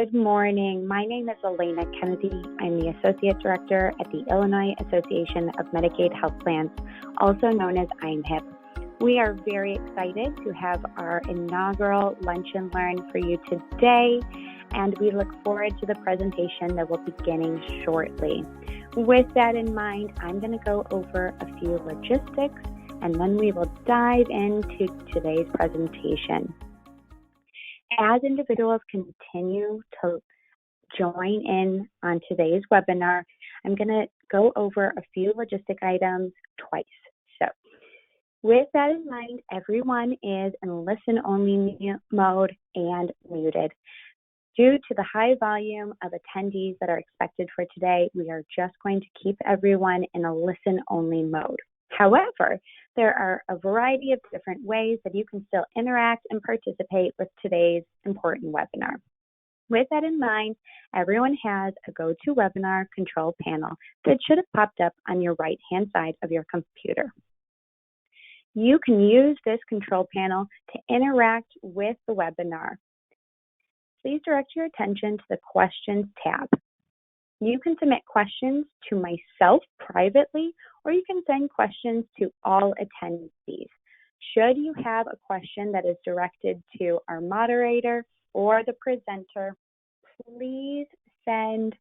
Good morning. My name is Elena Kennedy. I'm the Associate Director at the Illinois Association of Medicaid Health Plans, also known as IMHIP. We are very excited to have our inaugural Lunch and Learn for you today, and we look forward to the presentation that will be beginning shortly. With that in mind, I'm going to go over a few logistics, and then we will dive into today's presentation. As individuals continue to join in on today's webinar, I'm going to go over a few logistic items twice. So with that in mind, everyone is in listen-only mode and muted. Due to the high volume of attendees that are expected for today, we are just going to keep everyone in a listen-only mode. However, there are a variety of different ways that you can still interact and participate with today's important webinar. With that in mind, everyone has a GoToWebinar control panel that should have popped up on your right-hand side of your computer. You can use this control panel to interact with the webinar. Please direct your attention to the Questions tab. You can submit questions to myself privately, or you can send questions to all attendees. Should you have a question that is directed to our moderator or the presenter, please send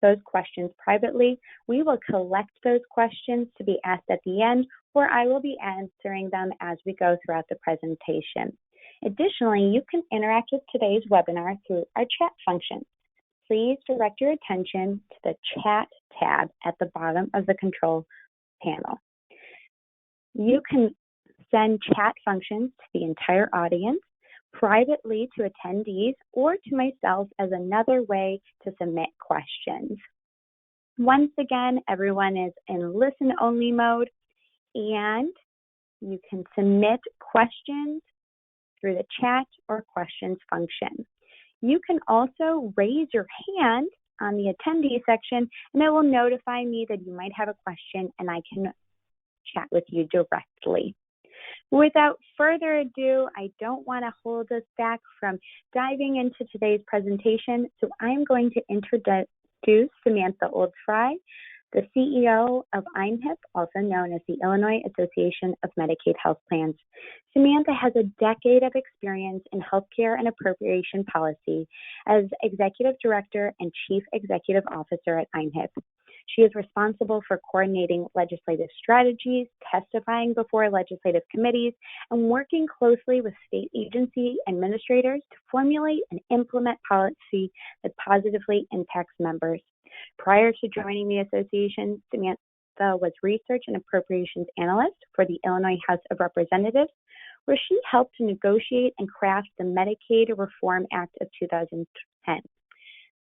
those questions privately. We will collect those questions to be asked at the end, or I will be answering them as we go throughout the presentation. Additionally, you can interact with today's webinar through our chat function. Please direct your attention to the Chat tab at the bottom of the control panel. You can send chat functions to the entire audience, privately to attendees, or to myself as another way to submit questions. Once again, everyone is in listen-only mode, and you can submit questions through the chat or questions function. You can also raise your hand on the attendee section, and it will notify me that you might have a question, and I can chat with you directly. Without further ado, I don't want to hold us back from diving into today's presentation, so I'm going to introduce Samantha Oldfry, the CEO of IMHIP, also known as the Illinois Association of Medicaid Health Plans. Samantha has a decade of experience in healthcare and appropriation policy as Executive Director and Chief Executive Officer at IMHIP. She is responsible for coordinating legislative strategies, testifying before legislative committees, and working closely with state agency administrators to formulate and implement policy that positively impacts members. Prior to joining the association, Samantha was Research and Appropriations Analyst for the Illinois House of Representatives, where she helped to negotiate and craft the Medicaid Reform Act of 2010.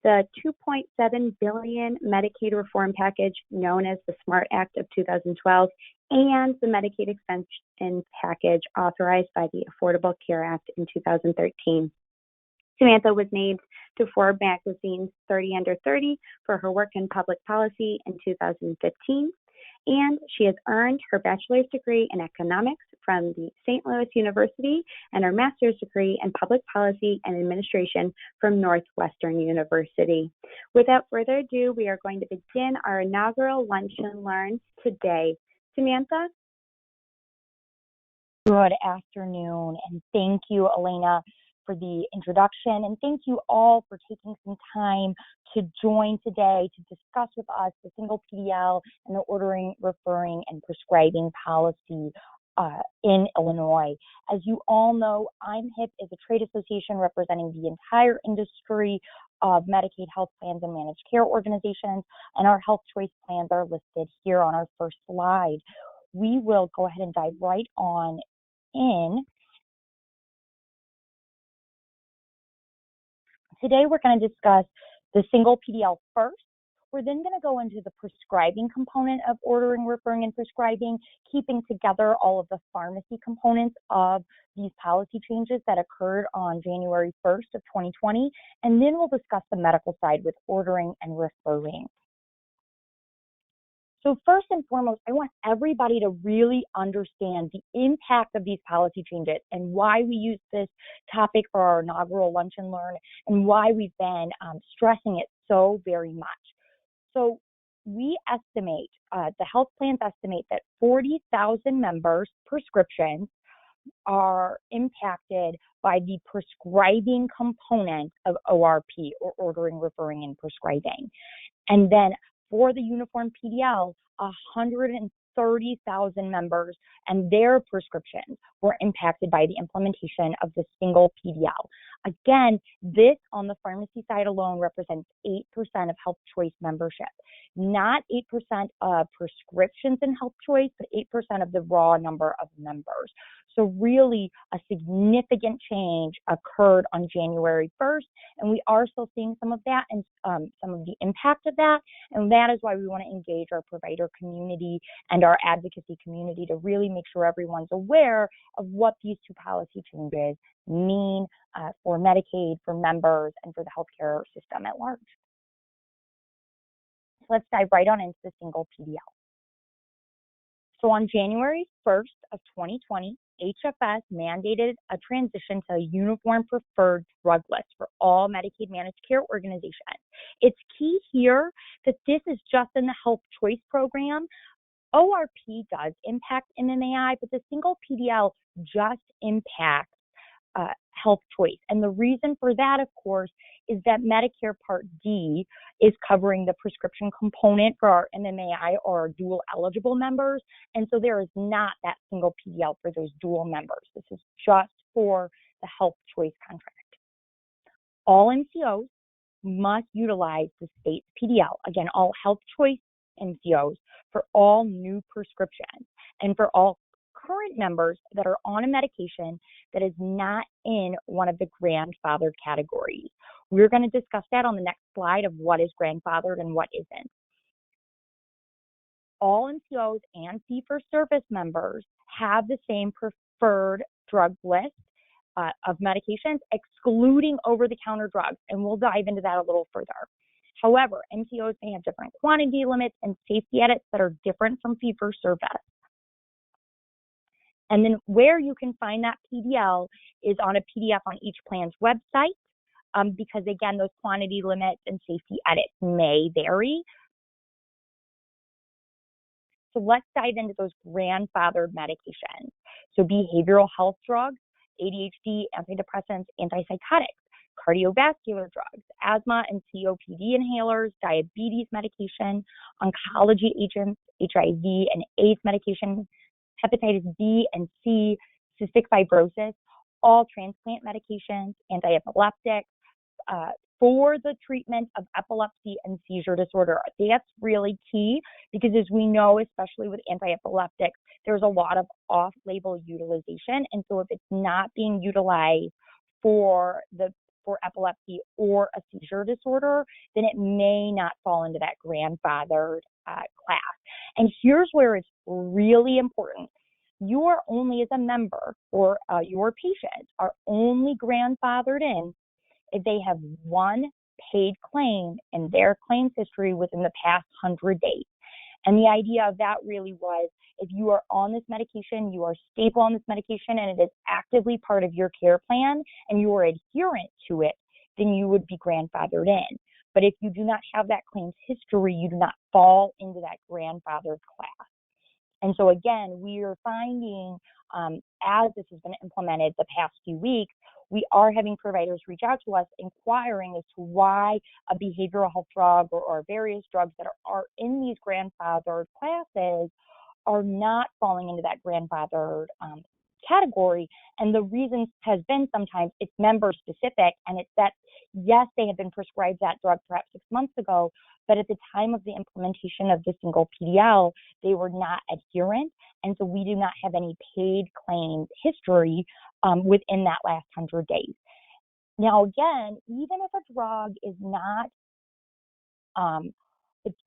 The $2.7 billion Medicaid reform package, known as the SMART Act of 2012, and the Medicaid extension package authorized by the Affordable Care Act in 2013. Samantha was named to Forbes magazine's 30 Under 30 for her work in public policy in 2015, and she has earned her bachelor's degree in economics from the St. Louis University and her master's degree in public policy and administration from Northwestern University. Without further ado, we are going to begin our inaugural Lunch and Learn today. Samantha? Good afternoon, and thank you, Elena, for the introduction, and thank you all for taking some time to join today to discuss with us the single PDL and the ordering, referring, and prescribing policy in Illinois. As you all know, IMHIP is a trade association representing the entire industry of Medicaid health plans and managed care organizations, and our health choice plans are listed here on our first slide. We will go ahead and dive right on in. Today, we're going to discuss the single PDL first. We're then going to go into the prescribing component of ordering, referring, and prescribing, keeping together all of the pharmacy components of these policy changes that occurred on January 1st of 2020. And then we'll discuss the medical side with ordering and referring. So first and foremost, I want everybody to really understand the impact of these policy changes and why we use this topic for our inaugural Lunch and Learn and why we've been stressing it so very much. So we estimate, the health plans estimate that 40,000 members' prescriptions are impacted by the prescribing component of ORP, or ordering, referring, and prescribing. And then for the uniform PDL, 130,000 members and their prescriptions were impacted by the implementation of the single PDL. Again, this on the pharmacy side alone represents 8% of Health Choice membership. Not 8% of prescriptions in Health Choice, but 8% of the raw number of members. So really a significant change occurred on January 1st, and we are still seeing some of that and some of the impact of that. And that is why we want to engage our provider community and our advocacy community to really make sure everyone's aware of what these two policy changes mean for Medicaid, for members, and for the healthcare system at large. So let's dive right on into the single PDL. So on January 1st of 2020, HFS mandated a transition to a uniform preferred drug list for all Medicaid managed care organizations. It's key here that this is just in the Health Choice program. ORP does impact MMAI, but the single PDL just impacts Health Choice. And the reason for that, of course, is that Medicare Part D is covering the prescription component for our MMAI or our dual eligible members. And so there is not that single PDL for those dual members. This is just for the Health Choice contract. All MCOs must utilize the state's PDL. Again, all Health Choice MCOs for all new prescriptions and for all current members that are on a medication that is not in one of the grandfathered categories. We're going to discuss that on the next slide of what is grandfathered and what isn't. All MCOs and fee-for-service members have the same preferred drug list of medications, excluding over-the-counter drugs, and we'll dive into that a little further. However, MCOs may have different quantity limits and safety edits that are different from fee-for-service. And then where you can find that PDL is on a PDF on each plan's website, because again, those quantity limits and safety edits may vary. So let's dive into those grandfathered medications. So behavioral health drugs, ADHD, antidepressants, antipsychotics, cardiovascular drugs, asthma and COPD inhalers, diabetes medication, oncology agents, HIV and AIDS medication, hepatitis B and C, cystic fibrosis, all transplant medications, anti-epileptics, for the treatment of epilepsy and seizure disorder. That's really key because, as we know, especially with anti-epileptics, there's a lot of off-label utilization. And so if it's not being utilized for epilepsy or a seizure disorder, then it may not fall into that grandfathered class. And here's where it's really important. You are only, as a member or your patients, are only grandfathered in if they have one paid claim in their claims history within the past 100 days. And the idea of that really was, if you are on this medication, you are stable on this medication, and it is actively part of your care plan, and you are adherent to it, then you would be grandfathered in. But if you do not have that claims history, you do not fall into that grandfathered class. And so again, we are finding, as this has been implemented the past few weeks, we are having providers reach out to us inquiring as to why a behavioral health drug or various drugs that are in these grandfathered classes are not falling into that grandfathered category. And the reason has been sometimes it's member specific, and it's that, yes, they have been prescribed that drug perhaps 6 months ago, but at the time of the implementation of the single PDL, they were not adherent. And so we do not have any paid claims history within that last 100 days. Now, again, even if a drug is not,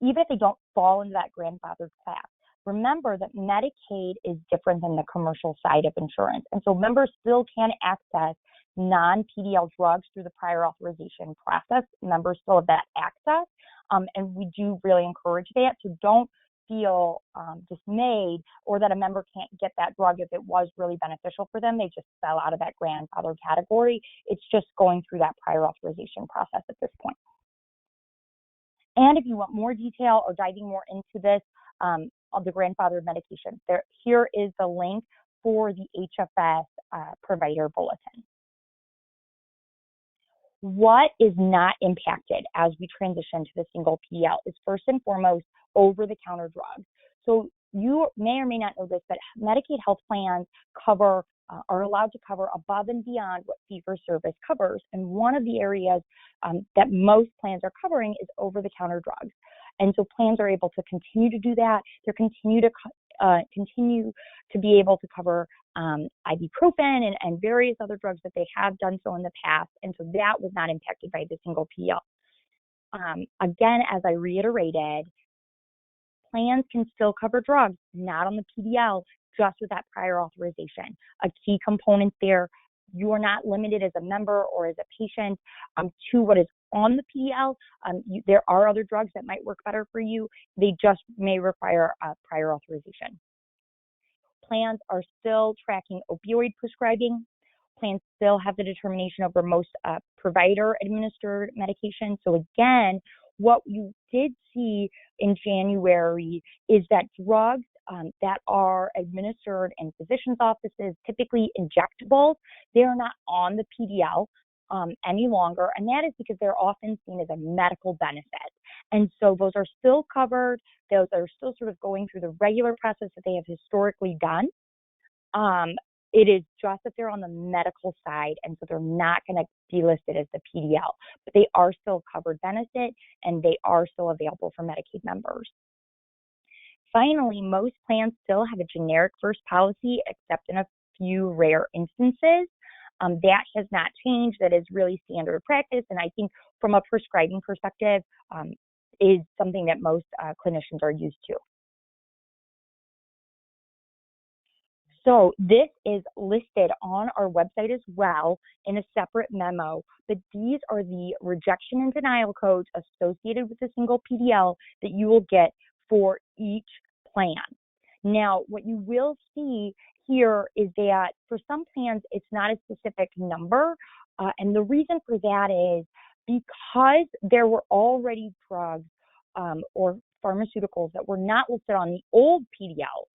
even if they don't fall into that grandfathered class, remember that Medicaid is different than the commercial side of insurance. And so members still can access non-PDL drugs through the prior authorization process. Members still have that access. And we do really encourage that. So don't feel dismayed or that a member can't get that drug if it was really beneficial for them. They just fell out of that grandfather category. It's just going through that prior authorization process at this point. And if you want more detail or diving more into this of the grandfathered medication, here is the link for the HFS provider bulletin. What is not impacted as we transition to the single PDL is first and foremost over-the-counter drugs. So you may or may not know this, but Medicaid health plans are allowed to cover above and beyond what fee-for-service covers. And one of the areas that most plans are covering is over-the-counter drugs. And so plans are able to continue to do that. They continue to be able to cover ibuprofen and various other drugs that they have done so in the past. And so that was not impacted by the single PDL. Again, as I reiterated, plans can still cover drugs, not on the PDL, just with that prior authorization. A key component there, you are not limited as a member or as a patient to what is on the PDL. There are other drugs that might work better for you. They just may require a prior authorization. Plans are still tracking opioid prescribing. Plans still have the determination over most provider-administered medication. So again, what you did see in January is that drugs that are administered in physicians' offices, typically injectables, they are not on the PDL any longer, and that is because they're often seen as a medical benefit. And so those are still covered. Those are still sort of going through the regular process that they have historically done. It is just that they're on the medical side, and so they're not going to be listed as the PDL, but they are still covered benefit, and they are still available for Medicaid members. Finally, most plans still have a generic first policy, except in a few rare instances. That has not changed. That is really standard practice, and I think from a prescribing perspective, is something that most clinicians are used to. So this is listed on our website as well in a separate memo, but these are the rejection and denial codes associated with the single PDL that you will get for each plan. Now, what you will see here is that for some plans, it's not a specific number, and the reason for that is because there were already drugs or pharmaceuticals that were not listed on the old PDL.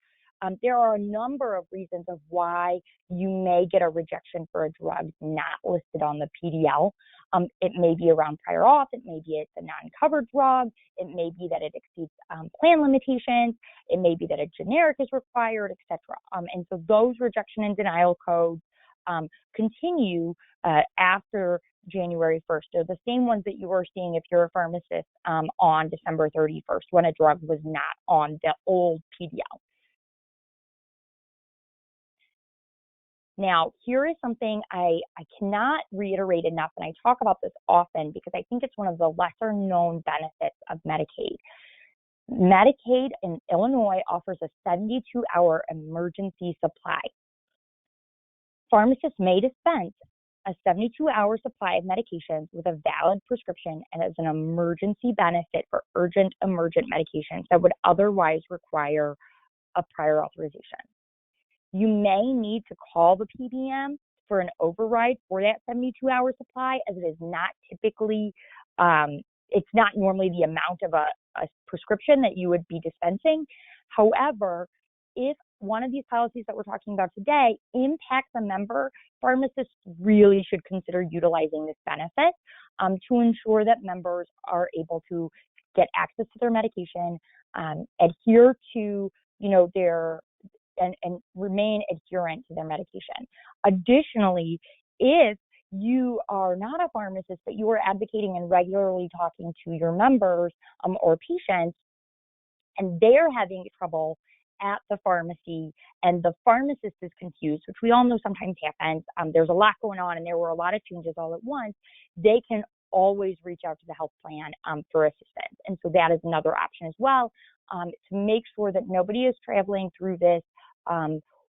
There are a number of reasons of why you may get a rejection for a drug not listed on the PDL. It may be around prior auth, it may be it's a non-covered drug, it may be that it exceeds plan limitations, it may be that a generic is required, etc. And so those rejection and denial codes continue after January 1st. They're the same ones that you were seeing if you're a pharmacist on December 31st when a drug was not on the old PDL. Now, here is something I cannot reiterate enough, and I talk about this often because I think it's one of the lesser known benefits of Medicaid. Medicaid in Illinois offers a 72-hour emergency supply. Pharmacists may dispense a 72-hour supply of medications with a valid prescription and as an emergency benefit for urgent emergent medications that would otherwise require a prior authorization. You may need to call the PBM for an override for that 72-hour supply, as it is not typically, it's not normally the amount of a prescription that you would be dispensing. However, if one of these policies that we're talking about today impacts a member, pharmacists really should consider utilizing this benefit to ensure that members are able to get access to their medication, adhere to, their and remain adherent to their medication. Additionally, if you are not a pharmacist, but you are advocating and regularly talking to your members or patients, and they're having trouble at the pharmacy and the pharmacist is confused, which we all know sometimes happens, there's a lot going on and there were a lot of changes all at once, they can always reach out to the health plan for assistance. And so that is another option as well, to make sure that nobody is traveling through this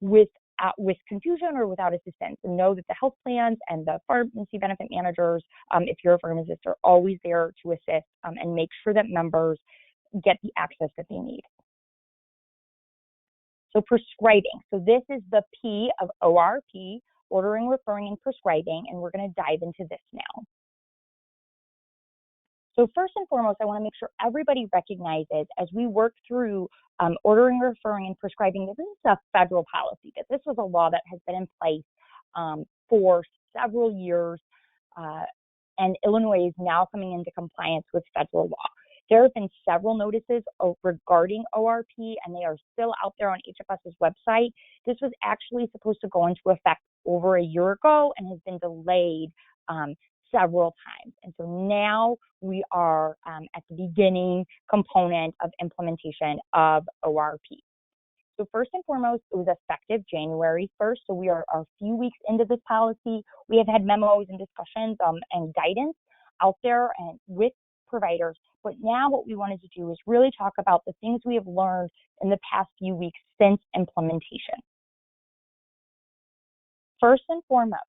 with confusion or without assistance, and know that the health plans and the pharmacy benefit managers, if you're a pharmacist, are always there to assist and make sure that members get the access that they need. So prescribing. So this is the P of ORP, ordering, referring, and prescribing, and we're going to dive into this now. So first and foremost, I want to make sure everybody recognizes as we work through ordering, referring, and prescribing, this is a federal policy, that this was a law that has been in place for several years, and Illinois is now coming into compliance with federal law. There have been several notices regarding ORP, and they are still out there on HFS's website. This was actually supposed to go into effect over a year ago and has been delayed several times. And so now we are at the beginning component of implementation of ORP. So first and foremost, it was effective January 1st. So we are a few weeks into this policy. We have had memos and discussions and guidance out there and with providers. But now what we wanted to do is really talk about the things we have learned in the past few weeks since implementation. First and foremost,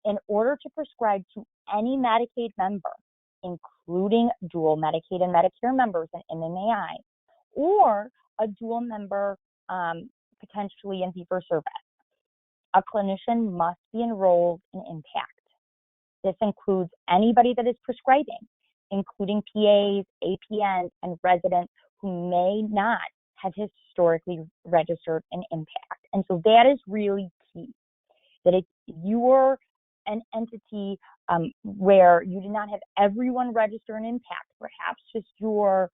in order to prescribe to any Medicaid member, including dual Medicaid and Medicare members and MMAI, or a dual member potentially in fee-for-service, a clinician must be enrolled in IMPACT. This includes anybody that is prescribing, including PAs, APNs, and residents who may not have historically registered in IMPACT. And so that is really key, that if you're an entity where you do not have everyone register in IMPACT, perhaps just your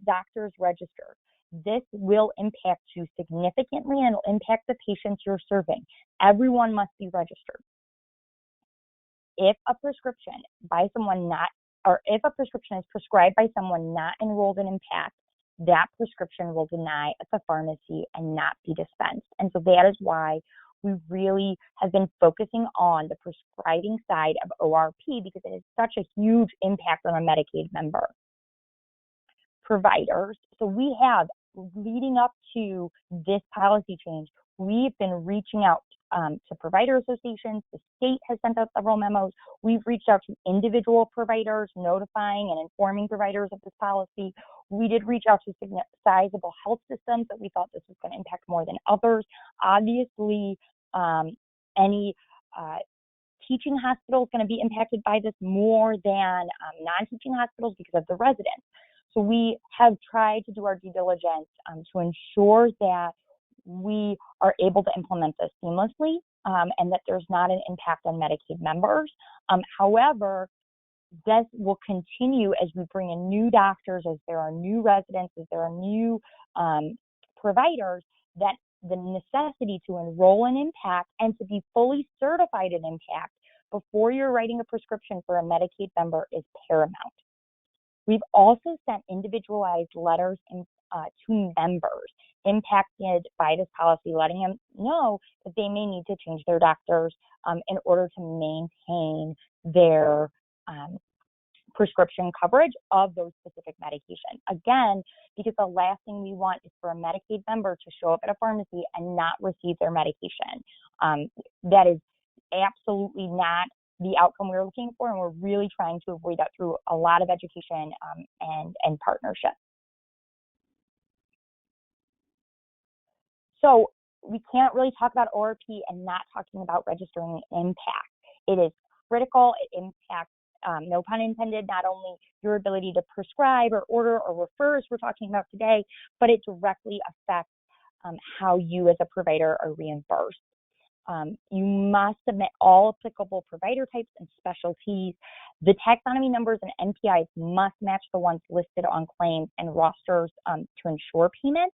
doctors registered, this will impact you significantly and will impact the patients you're serving. Everyone must be registered. If a prescription by someone not, or if a prescription is prescribed by someone not enrolled in IMPACT, that prescription will deny at the pharmacy and not be dispensed. And so that is why we really have been focusing on the prescribing side of ORP, because it has such a huge impact on a Medicaid member. Providers, so we have, leading up to this policy change, we've been reaching out to provider associations. The state has sent out several memos. We've reached out to individual providers, notifying and informing providers of this policy. We did reach out to sizable health systems that we thought this was going to impact more than others. Obviously, any teaching hospital is going to be impacted by this more than non-teaching hospitals because of the residents. So we have tried to do our due diligence to ensure that we are able to implement this seamlessly and that there's not an impact on Medicaid members. However, this will continue as we bring in new doctors, as there are new residents, as there are new providers, that the necessity to enroll in IMPACT and to be fully certified in IMPACT before you're writing a prescription for a Medicaid member is paramount. We've also sent individualized letters to members impacted by this policy, letting them know that they may need to change their doctors in order to maintain their prescription coverage of those specific medications. Again, because the last thing we want is for a Medicaid member to show up at a pharmacy and not receive their medication. That is absolutely not the outcome we're looking for, and we're really trying to avoid that through a lot of education and partnership. So we can't really talk about ORP and not talking about registering IMPACT. It is critical. It impacts, no pun intended, not only your ability to prescribe or order or refer, as we're talking about today, but it directly affects how you as a provider are reimbursed. You must submit all applicable provider types and specialties. The taxonomy numbers and NPIs must match the ones listed on claims and rosters to ensure payment.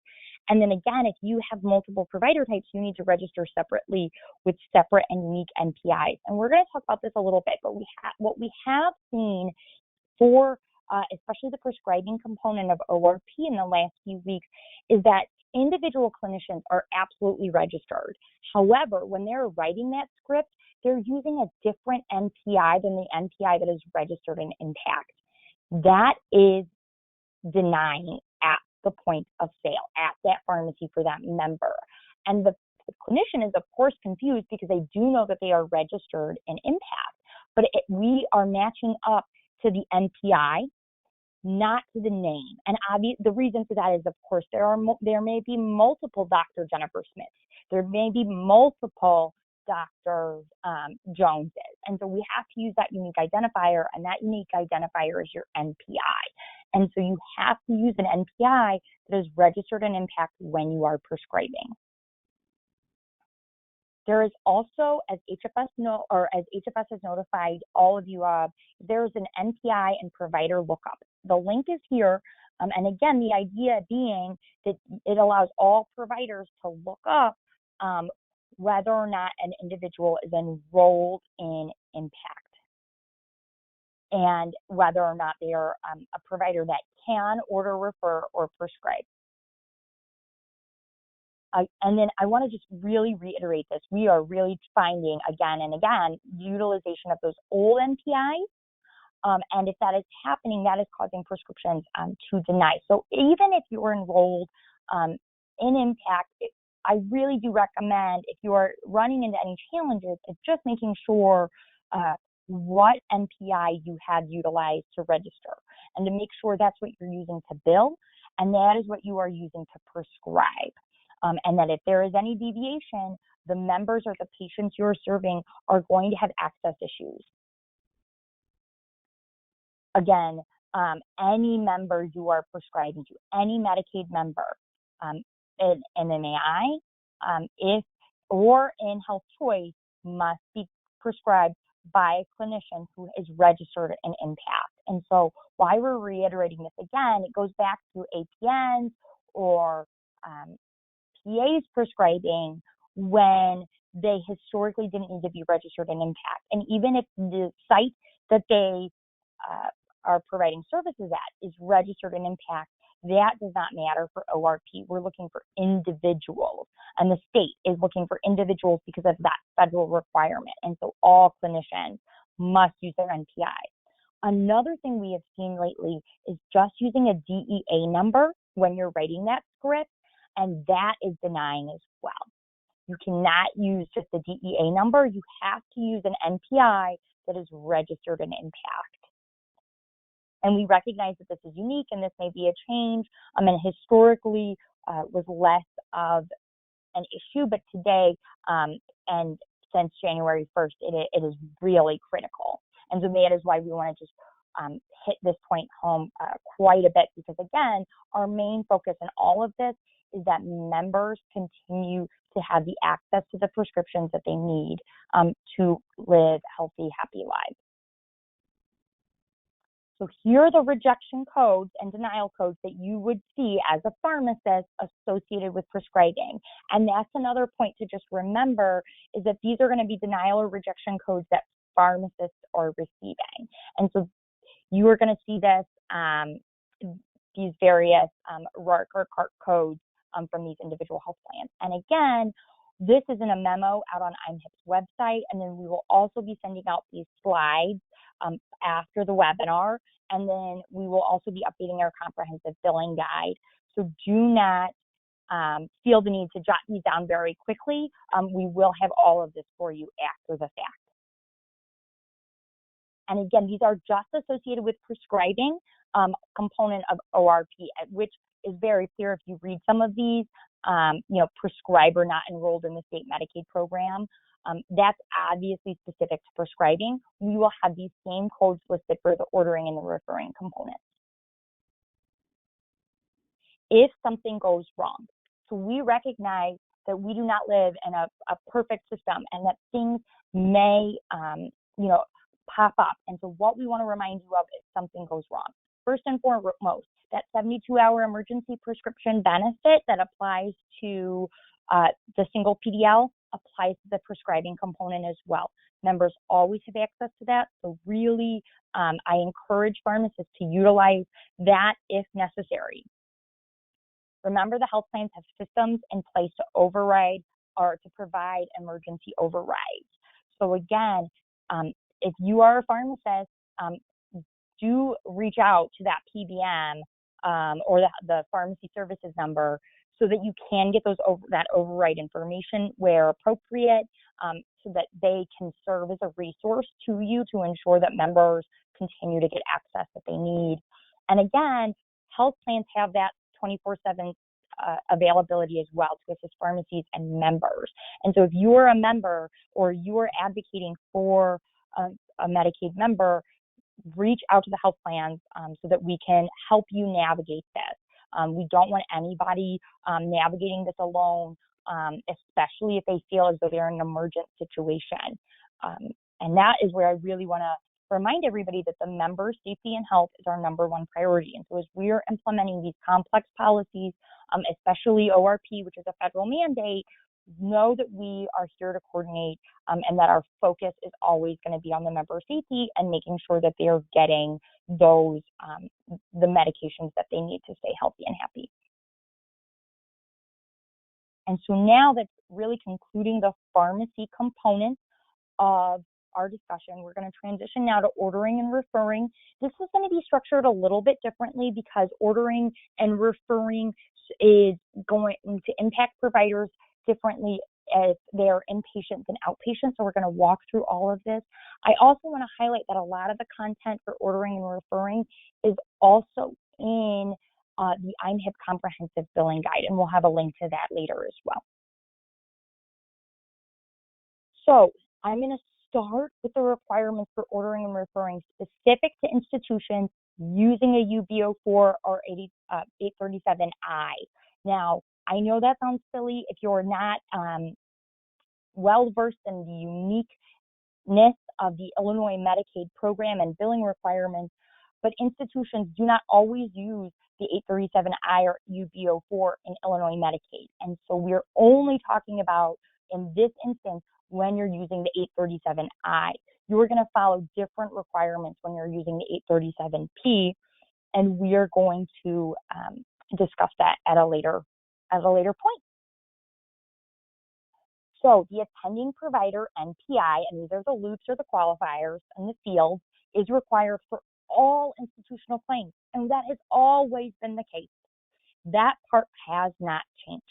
And then again, if you have multiple provider types, you need to register separately with separate and unique NPIs. And we're going to talk about this a little bit, but what we have seen for especially the prescribing component of ORP in the last few weeks is that individual clinicians are absolutely registered. However, when they're writing that script, they're using a different NPI than the NPI that is registered in IMPACT. That is denying at the point of sale, at that pharmacy for that member. And the clinician is, of course, confused because they do know that they are registered in IMPACT, but we are matching up to the NPI not to the name. And the reason for that is, of course, there may be multiple Dr. Jennifer Smiths. There may be multiple Dr. Joneses. And so we have to use that unique identifier, and that unique identifier is your NPI. And so you have to use an NPI that is registered in impact when you are prescribing. There is also, as HFS has notified all of you of, there's an NPI and provider lookup. The link is here, and again, the idea being that it allows all providers to look up whether or not an individual is enrolled in Impact, and whether or not they are a provider that can order, refer, or prescribe. And then I want to just really reiterate this. We are really finding again and again utilization of those old NPIs. And if that is happening, that is causing prescriptions to deny. So even if you're enrolled in Impact, I really do recommend, if you are running into any challenges, it's just making sure what NPI you have utilized to register, and to make sure that's what you're using to bill, and that is what you are using to prescribe. And that if there is any deviation, the members or the patients you're serving are going to have access issues. Again, any member you are prescribing to, any Medicaid member, in MAI, or in Health Choice, must be prescribed by a clinician who is registered in Impact. And so why we're reiterating this again, it goes back to APNs or PAs prescribing when they historically didn't need to be registered in Impact. And even if the site that they are providing services at is registered in Impact, that does not matter for ORP. We're looking for individuals, and the state is looking for individuals because of that federal requirement. And so all clinicians must use their NPI. Another thing we have seen lately is just using a DEA number when you're writing that script, and that is denying as well. You cannot use just the DEA number. You have to use an NPI that is registered in Impact. And we recognize that this is unique and this may be a change, and historically was less of an issue, but today and since January 1st, it is really critical. And so that is why we want to just hit this point home quite a bit, because again, our main focus in all of this is that members continue to have the access to the prescriptions that they need to live healthy, happy lives. So here are the rejection codes and denial codes that you would see as a pharmacist associated with prescribing. And that's another point to just remember, is that these are going to be denial or rejection codes that pharmacists are receiving. And so you are going to see this, these various RARC or CARC codes from these individual health plans. And again, this is in a memo out on IMHIP's website, and then we will also be sending out these slides after the webinar, and then we will also be updating our comprehensive billing guide. So do not feel the need to jot these down very quickly. We will have all of this for you after the fact. And again, these are just associated with prescribing component of ORP, which is very clear if you read some of these, prescriber not enrolled in the state Medicaid program. That's obviously specific to prescribing. We will have these same codes listed for the ordering and the referring components. If something goes wrong, so we recognize that we do not live in a perfect system, and that things may, pop up. And so what we want to remind you of if something goes wrong. First and foremost, that 72-hour emergency prescription benefit that applies to the single PDL applies to the prescribing component as well. Members always have access to that. So really, I encourage pharmacists to utilize that if necessary. Remember, the health plans have systems in place to override or to provide emergency overrides. So again, if you are a pharmacist, do reach out to that PBM or the pharmacy services number so that you can get that override information where appropriate, so that they can serve as a resource to you to ensure that members continue to get access that they need. And again, health plans have that 24/7 availability as well to assist pharmacies and members. And so if you're a member or you're advocating for a Medicaid member, reach out to the health plans so that we can help you navigate this. We don't want anybody navigating this alone, especially if they feel as though they're in an emergent situation. And that is where I really want to remind everybody that the member safety and health is our number one priority. And so as we are implementing these complex policies, especially ORP, which is a federal mandate, know that we are here to coordinate and that our focus is always going to be on the member safety and making sure that they are getting those the medications that they need to stay healthy and happy. And so now that's really concluding the pharmacy component of our discussion. We're going to transition now to ordering and referring. This is going to be structured a little bit differently because ordering and referring is going to impact providers differently as they're inpatients and outpatients. So we're going to walk through all of this. I also want to highlight that a lot of the content for ordering and referring is also in the IMHIP Comprehensive Billing Guide, and we'll have a link to that later as well. So I'm going to start with the requirements for ordering and referring specific to institutions using a UB04 or 837I. Now, I know that sounds silly if you're not well versed in the uniqueness of the Illinois Medicaid program and billing requirements, but institutions do not always use the 837I or UB04 in Illinois Medicaid. And so we're only talking about, in this instance, when you're using the 837I. You're going to follow different requirements when you're using the 837P, and we are going to discuss that at a later point. So the attending provider NPI, and these are the loops or the qualifiers in the field, is required for all institutional claims, and that has always been the case. That part has not changed.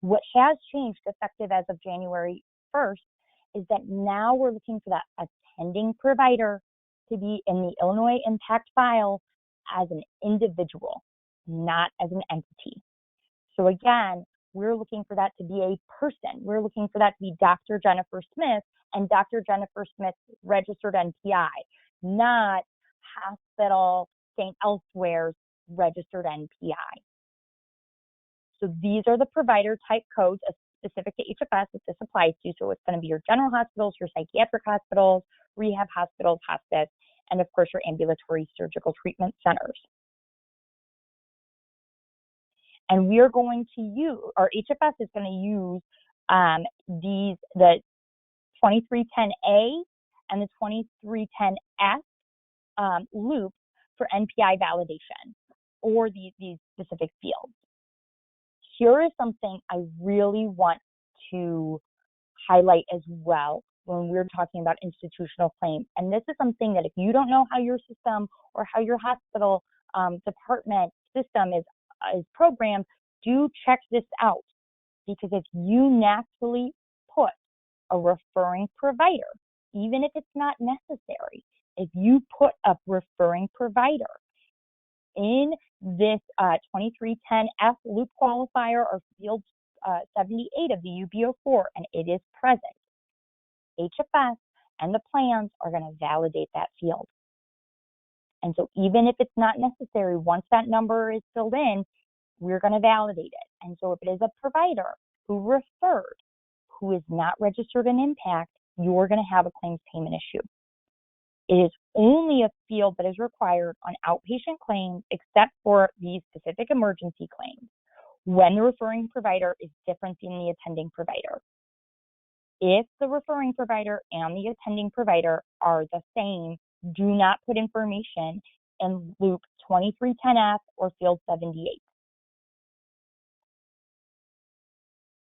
What has changed effective as of January 1st is that now we're looking for that attending provider to be in the Illinois Impact file as an individual, not as an entity. So again, we're looking for that to be a person. We're looking for that to be Dr. Jennifer Smith and Dr. Jennifer Smith's registered NPI, not Hospital St. Elsewhere's registered NPI. So these are the provider type codes specific to HFS that this applies to. So it's going to be your general hospitals, your psychiatric hospitals, rehab hospitals, hospice, and of course your ambulatory surgical treatment centers. And we are going to use, or HFS is going to use the 2310A and the 2310S loop for NPI validation or these specific fields. Here is something I really want to highlight as well when we're talking about institutional claims. And this is something that if you don't know how your system or how your hospital department system is programmed, do check this out. Because if you naturally put a referring provider, even if it's not necessary, if you put a referring provider in this 2310F loop qualifier or field 78 of the UB04, and it is present, HFS and the plans are going to validate that field. And so even if it's not necessary, once that number is filled in, we're going to validate it. And so if it is a provider who referred, who is not registered in Impact, you're going to have a claims payment issue. It is only a field that is required on outpatient claims except for these specific emergency claims when the referring provider is different than the attending provider. If the referring provider and the attending provider are the same, do not put information in loop 2310F or field 78.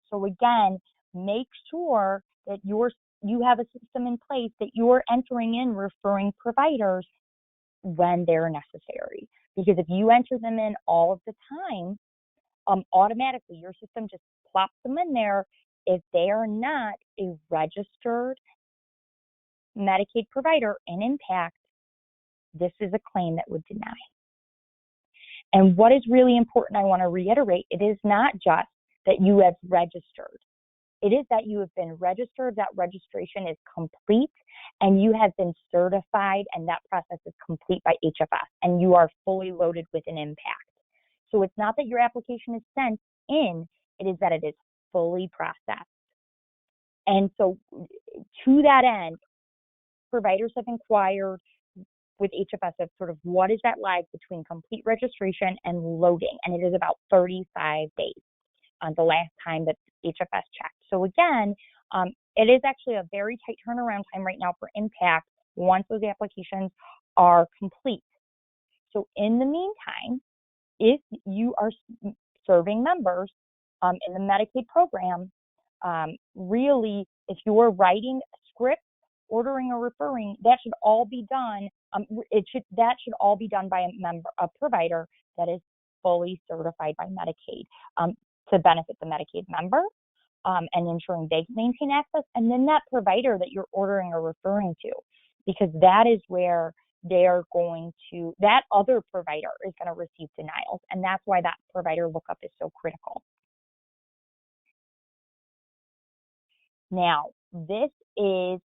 So again, make sure that you have a system in place that you're entering in referring providers when they're necessary. Because if you enter them in all of the time, automatically your system just plops them in there. If they are not a registered Medicaid provider in Impact, this is a claim that would deny. And what is really important, I want to reiterate, it is not just that you have registered. It is that you have been registered, that registration is complete, and you have been certified, and that process is complete by HFS, and you are fully loaded with an impact. So it's not that your application is sent in, it is that it is fully processed. And so to that end, providers have inquired with HFS of sort of what is that lag between complete registration and loading, and it is about 35 days. The last time that HFS checked. So again, it is actually a very tight turnaround time right now for impact once those applications are complete. So in the meantime, if you are serving members in the Medicaid program, really, if you are writing scripts, ordering or referring, that should all be done. That should all be done by a provider that is fully certified by Medicaid to benefit the Medicaid member and ensuring they maintain access, and then that provider that you're ordering or referring to, because that is where that other provider is going to receive denials, and that's why that provider lookup is so critical. Now, this is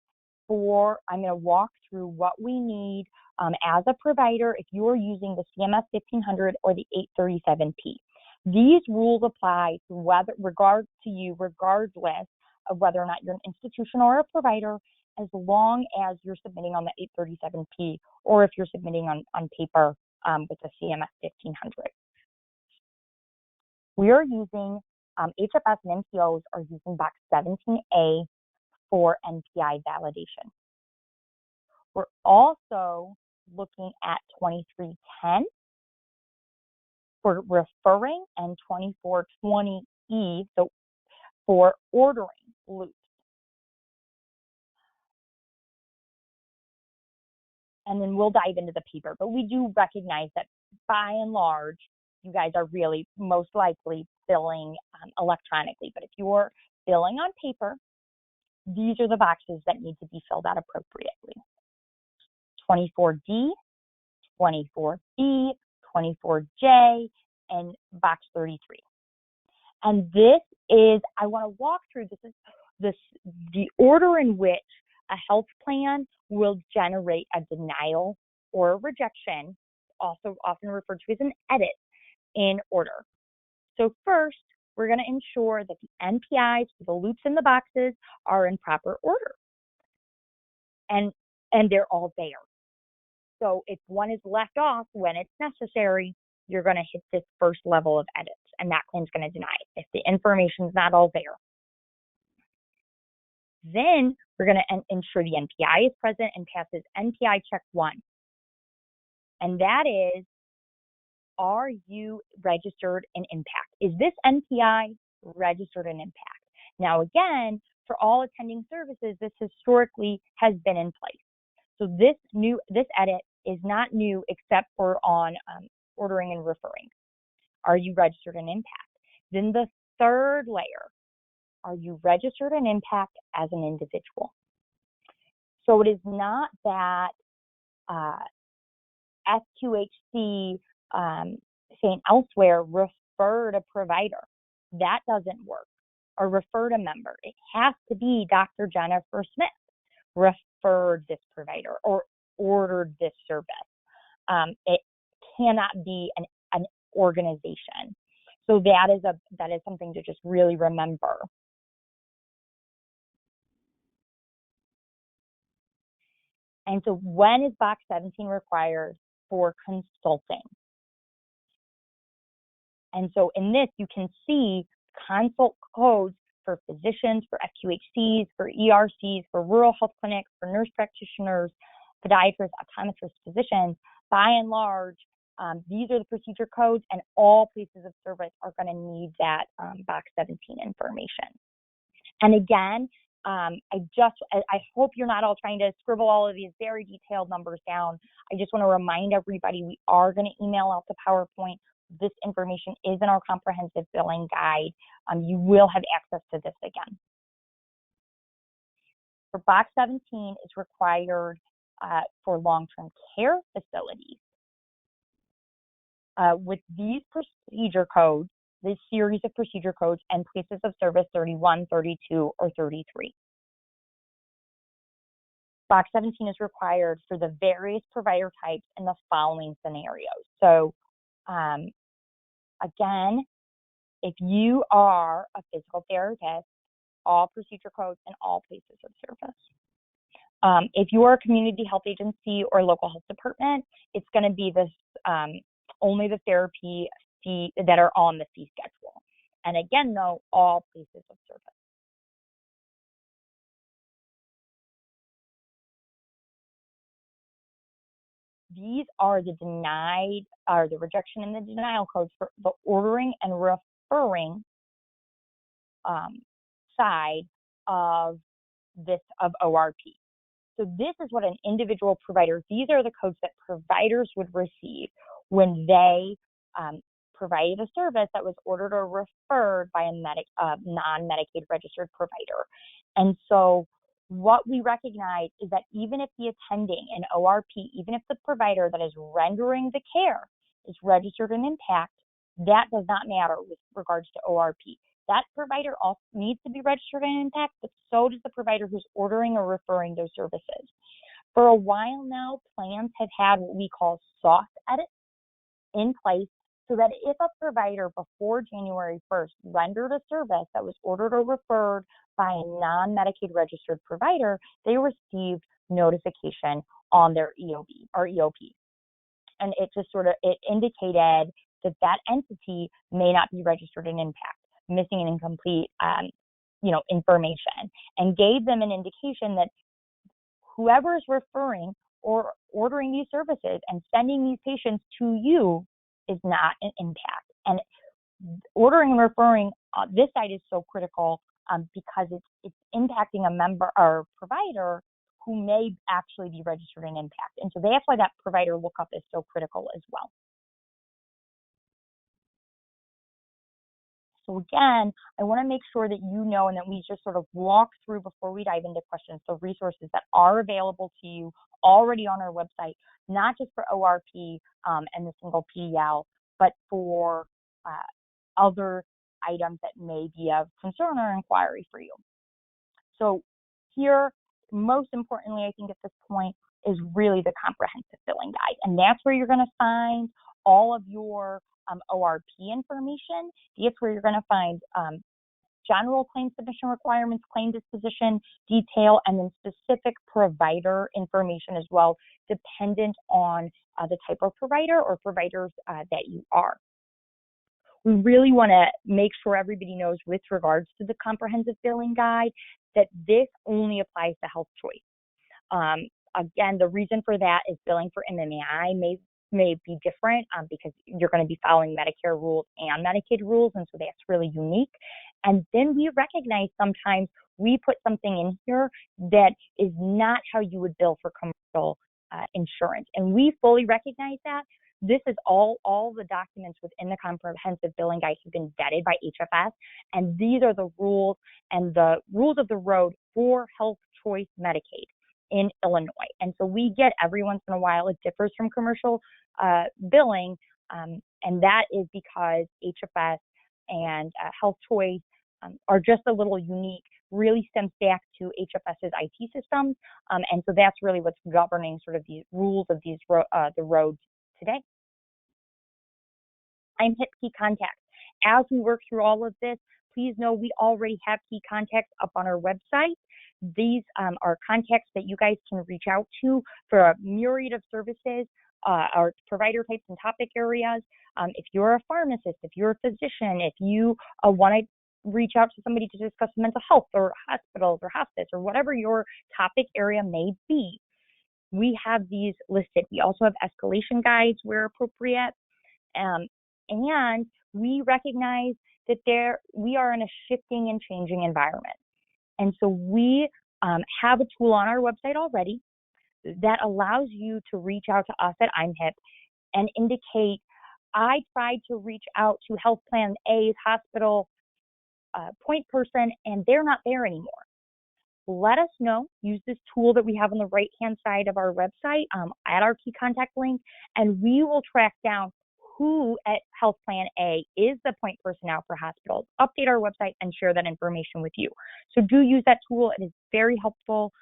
I'm going to walk through what we need as a provider if you're using the CMS 1500 or the 837P. These rules apply regardless of whether or not you're an institution or a provider, as long as you're submitting on the 837P or if you're submitting on paper with the CMS 1500. We are using, HFS and MPOs are using box 17A for NPI validation. We're also looking at 2310 for referring and 2420E, so for ordering loops. And then we'll dive into the paper, but we do recognize that by and large, you guys are really most likely billing electronically. But if you're billing on paper, these are the boxes that need to be filled out appropriately. 24D, 24B, 24J, and box 33. And this is, I want to walk through, the order in which a health plan will generate a denial or a rejection, also often referred to as an edit, in order. So first, we're going to ensure that the NPIs, the loops in the boxes, are in proper order. And they're all there. So if one is left off when it's necessary, you're going to hit this first level of edits, and that claim's going to deny it if the information's not all there. Then we're going to ensure the NPI is present and passes NPI check 1. And that is, are you registered in impact? Is this NPI registered in impact? Now, again, for all attending services, this historically has been in place. So this edit is not new except for on ordering and referring. Are you registered in impact? Then the third layer, are you registered in impact as an individual? So it is not that SQHC, saying elsewhere, referred a provider. That doesn't work. Or referred a member. It has to be Dr. Jennifer Smith referred this provider or ordered this service. It cannot be an organization. So that is something to just really remember. And so when is box 17 required? For consulting. And so in this, you can see consult codes for physicians, for FQHCs, for ERCs, for rural health clinics, for nurse practitioners, podiatrists, optometrists, physicians. By and large, these are the procedure codes, and all places of service are going to need that box 17 information. And again, I hope you're not all trying to scribble all of these very detailed numbers down. I just want to remind everybody we are going to email out the PowerPoint. This information is in our comprehensive billing guide. You will have access to this again. For box 17 is required for long-term care facilities. with these procedure codes, this series of procedure codes and places of service 31, 32, or 33. Box 17 is required for the various provider types in the following scenarios. So again, if you are a physical therapist, all procedure codes and all places of service. If you are a community health agency or local health department, it's going to be this only the therapy fee that are on the fee schedule. And again, though, all places of service. These are the denied, or the rejection and the denial codes for the ordering and referring side of ORP. So this is what an individual provider, these are the codes that providers would receive when they provided a service that was ordered or referred by a non-Medicaid registered provider. And so what we recognize is that even if the attending an ORP, even if the provider that is rendering the care is registered in impact, that does not matter with regards to ORP. That provider also needs to be registered in impact, but so does the provider who's ordering or referring those services. For a while now, plans have had what we call soft edits in place so that if a provider before January 1st rendered a service that was ordered or referred by a non-Medicaid registered provider, they received notification on their EOB or EOP. And it just it indicated that entity may not be registered in impact, missing an incomplete information, and gave them an indication that whoever is referring or ordering these services and sending these patients to you is not an impact. And ordering and referring this side is so critical because it's impacting a member or provider who may actually be registered in impact. And so that's why that provider lookup is so critical as well. So again, I want to make sure that you know and that we just sort of walk through before we dive into questions, the resources that are available to you already on our website, not just for ORP and the single PDL, but for other items that may be of concern or inquiry for you. So here, most importantly, I think at this point, is really the comprehensive billing guide. And that's where you're going to find all of your ORP information. That's where you're going to find general claim submission requirements, claim disposition detail, and then specific provider information as well, dependent on the type of provider or providers that you are. We really want to make sure everybody knows with regards to the comprehensive billing guide that this only applies to health choice. Again, the reason for that is billing for MMI may be different because you're going to be following Medicare rules and Medicaid rules, and so that's really unique. And then we recognize sometimes we put something in here that is not how you would bill for commercial insurance, and we fully recognize that. This is all the documents within the comprehensive billing guide have been vetted by HFS, and these are the rules and the rules of the road for health choice Medicaid in Illinois. And so we get every once in a while, it differs from commercial billing, and that is because HFS and health choice are just a little unique, really stems back to HFS's IT systems, and so that's really what's governing sort of these rules of these the roads today. I'm hit key contacts. As we work through all of this, please know we already have key contacts up on our website. These are contacts that you guys can reach out to for a myriad of services, our provider types and topic areas. If you're a pharmacist, if you're a physician, if you want to reach out to somebody to discuss mental health or hospitals or hospice or whatever your topic area may be, we have these listed. We also have escalation guides where appropriate. And we recognize that we are in a shifting and changing environment. And so we have a tool on our website already that allows you to reach out to us at IMHIP and indicate, I tried to reach out to Health Plan A's hospital point person and they're not there anymore. Let us know. Use this tool that we have on the right-hand side of our website at our key contact link, and we will track down who at Health Plan A is the point personnel for hospitals, update our website and share that information with you. So do use that tool. It is very helpful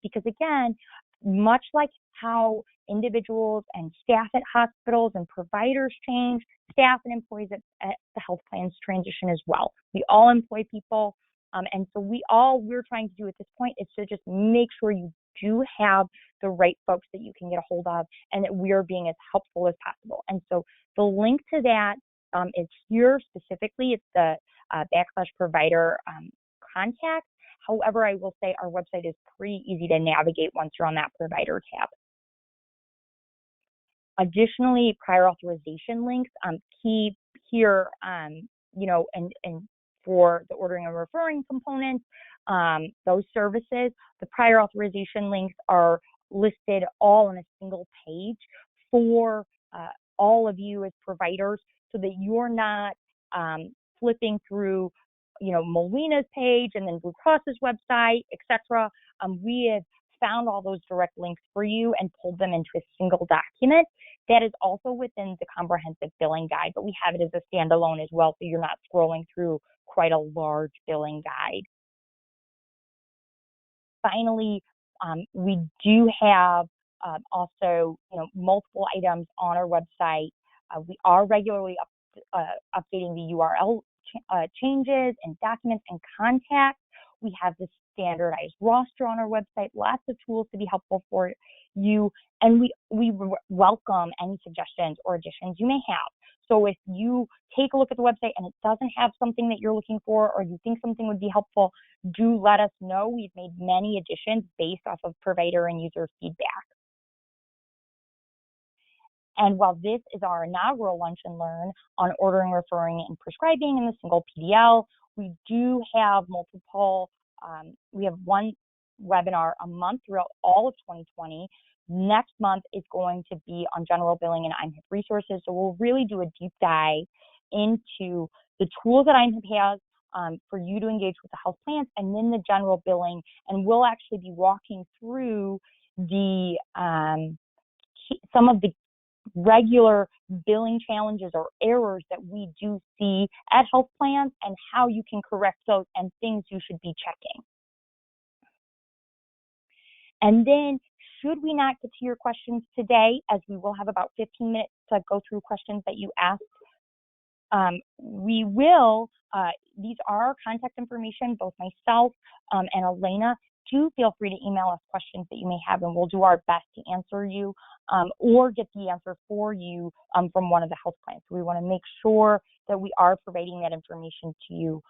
because, again, much like how individuals and staff at hospitals and providers change, staff and employees at the health plans transition as well. We all employ people. And so we're trying to do at this point is to just make sure you do have the right folks that you can get a hold of and that we're being as helpful as possible. And so the link to that is here specifically. It's the /provider contact. However, I will say our website is pretty easy to navigate once you're on that provider tab. Additionally, prior authorization links, key here, and for the ordering and referring components, those services, the prior authorization links are listed all on a single page for all of you as providers so that you're not flipping through, Molina's page and then Blue Cross's website, etc. We have found all those direct links for you and pulled them into a single document. That is also within the comprehensive billing guide, but we have it as a standalone as well, so you're not scrolling through quite a large billing guide. Finally, we do have also, multiple items on our website. We are regularly updating the URL changes and documents and contacts. We have the standardized roster on our website, lots of tools to be helpful for you, and we welcome any suggestions or additions you may have. So if you take a look at the website and it doesn't have something that you're looking for or you think something would be helpful, do let us know. We've made many additions based off of provider and user feedback. And while this is our inaugural Lunch and Learn on ordering, referring, and prescribing in the single PDL, we do have multiple, we have one webinar a month throughout all of 2020. Next month is going to be on general billing and IMHIP resources. So we'll really do a deep dive into the tools that IMHIP has for you to engage with the health plans and then the general billing. And we'll actually be walking through the some of the regular billing challenges or errors that we do see at health plans and how you can correct those and things you should be checking. And then, should we not get to your questions today, as we will have about 15 minutes to go through questions that you asked, we will, these are our contact information, both myself and Elena. Do feel free to email us questions that you may have, and we'll do our best to answer you or get the answer for you from one of the health plans. So we want to make sure that we are providing that information to you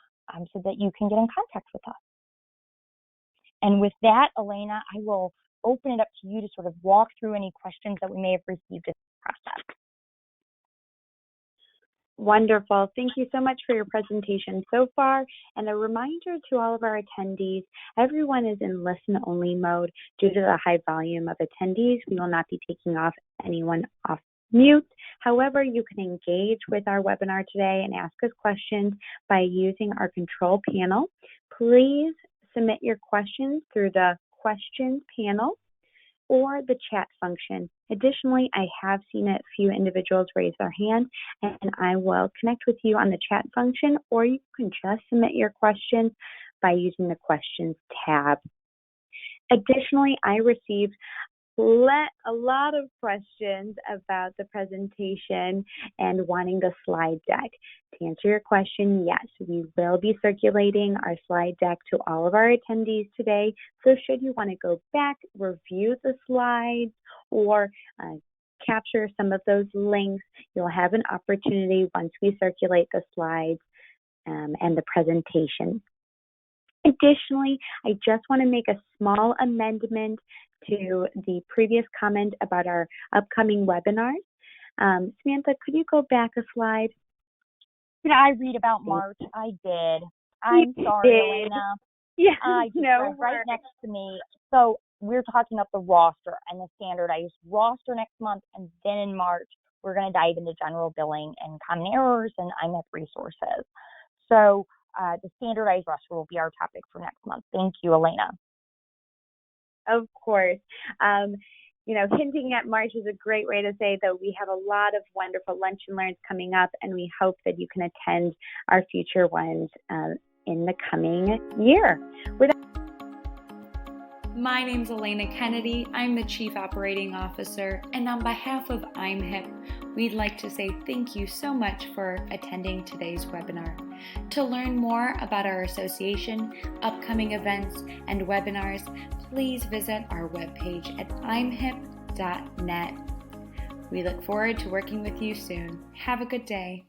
so that you can get in contact with us. And with that, Elena, I will open it up to you to sort of walk through any questions that we may have received in the process. Wonderful. Thank you so much for your presentation so far. And a reminder to all of our attendees, everyone is in listen-only mode. Due to the high volume of attendees, we will not be taking anyone off mute. However, you can engage with our webinar today and ask us questions by using our control panel. Please submit your questions through the questions panel or the chat function. Additionally, I have seen a few individuals raise their hand, and I will connect with you on the chat function, or you can just submit your questions by using the questions tab. Additionally, I received a lot of questions about the presentation and wanting the slide deck. To answer your question, yes, we will be circulating our slide deck to all of our attendees today. So should you want to go back, review the slides, or capture some of those links, you'll have an opportunity once we circulate the slides and the presentation. Additionally, I just want to make a small amendment to the previous comment about our upcoming webinars. Samantha, could you go back a slide? Did I read about March? I did. I'm sorry, Elena. Yeah, I just read right next to me. So we're talking about the roster and the standardized roster next month, and then in March, we're going to dive into general billing and common errors and IMHIP resources. So the standardized roster will be our topic for next month. Thank you, Elena. Of course. hinting at March is a great way to say that we have a lot of wonderful lunch and learns coming up, and we hope that you can attend our future ones in the coming year. My name's Elena Kennedy. I'm the Chief Operating Officer, and on behalf of I'm Hip, we'd like to say thank you so much for attending today's webinar. To learn more about our association, upcoming events, and webinars, please visit our webpage at imhip.net. We look forward to working with you soon. Have a good day.